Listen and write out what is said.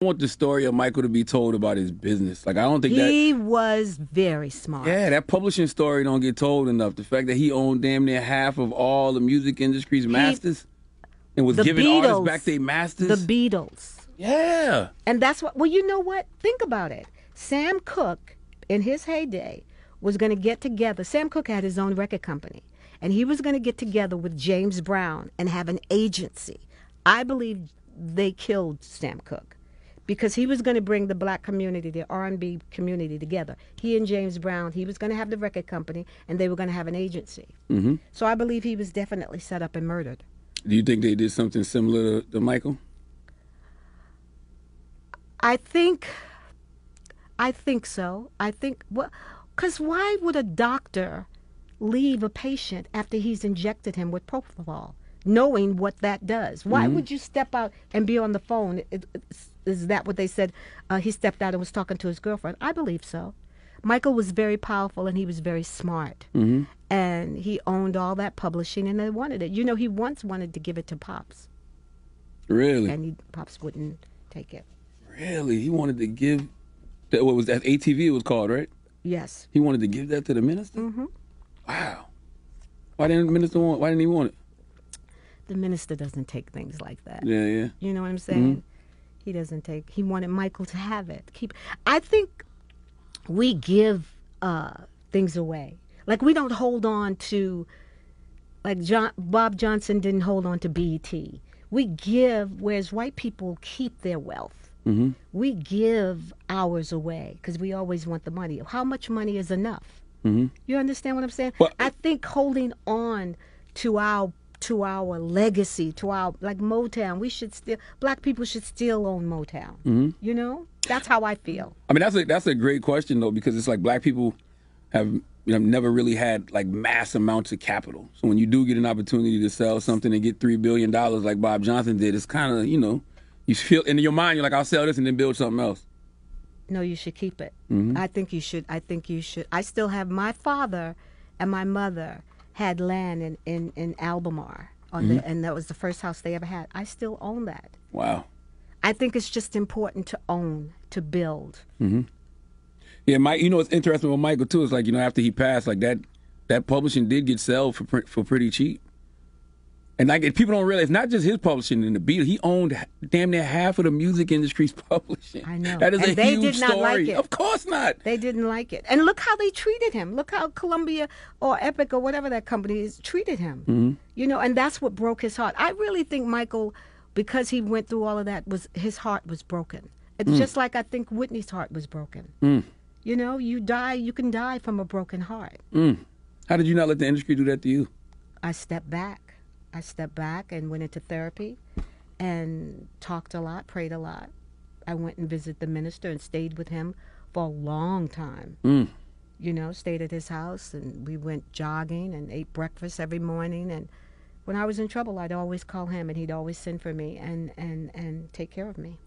I want the story of Michael to be told about his business. Like, I don't think he was very smart. Yeah, that publishing story don't get told enough. The fact that he owned damn near half of all the music industry's masters and was giving artists back their masters. The Beatles. Yeah. And that's what, well, you know what? Think about it. Sam Cooke, in his heyday, was going to get together. Sam Cooke had his own record company, and he was going to get together with James Brown and have an agency. I believe they killed Sam Cooke because he was going to bring the black community, the R&B community together. He and James Brown, he was going to have the record company, and they were going to have an agency. Mm-hmm. So I believe he was definitely set up and murdered. Do you think they did something similar to Michael? I think so. I think, well, because why would a doctor leave a patient after he's injected him with propofol, knowing what that does? Why would you step out and be on the phone? Is that what they said? He stepped out and was talking to his girlfriend. I believe so. Michael was very powerful and he was very smart. And he owned all that publishing and they wanted it. You know, he once wanted to give it to Pops. Really? And Pops wouldn't take it. Really? He wanted to give that, what was that, ATV it was called, right? Yes. He wanted to give that to the minister? Wow. Why didn't he want it? The minister doesn't take things like that. Yeah, yeah. You know what I'm saying? He doesn't take, he wanted Michael to have it. I think we give things away. Like we don't hold on to, like Bob Johnson didn't hold on to BET. We give, whereas white people keep their wealth. We give ours away because we always want the money. How much money is enough? You understand what I'm saying? Well, I think holding on to our legacy, to our, like Motown, black people should still own Motown. You know, that's how I feel. I mean, that's a great question though, because it's like black people have never really had like mass amounts of capital. So when you do get an opportunity to sell something and get $3 billion like Bob Johnson did, it's kind of, you feel in your mind, you're like, I'll sell this and then build something else. No, you should keep it. I think you should. I still have, my father and my mother had land in Albemarle, and that was the first house they ever had. I still own that. Wow. I think it's just important to own, to build. Yeah, Mike. What's interesting with Michael too is like after he passed, like that publishing did get sold for pretty cheap. And like people don't realize, not just his publishing in the Beatles, he owned damn near half of the music industry's publishing. I know. That is and a huge did not story. Like it. Of course not. They didn't like it. And look how they treated him. Look how Columbia or Epic or whatever that company is treated him. And that's what broke his heart. I really think Michael, because he went through all of that, his heart was broken. It's just like I think Whitney's heart was broken. You can die from a broken heart. How did you not let the industry do that to you? I stepped back and went into therapy and talked a lot, prayed a lot. I went and visited the minister and stayed with him for a long time. Stayed at his house and we went jogging and ate breakfast every morning. And when I was in trouble, I'd always call him and he'd always send for me and take care of me.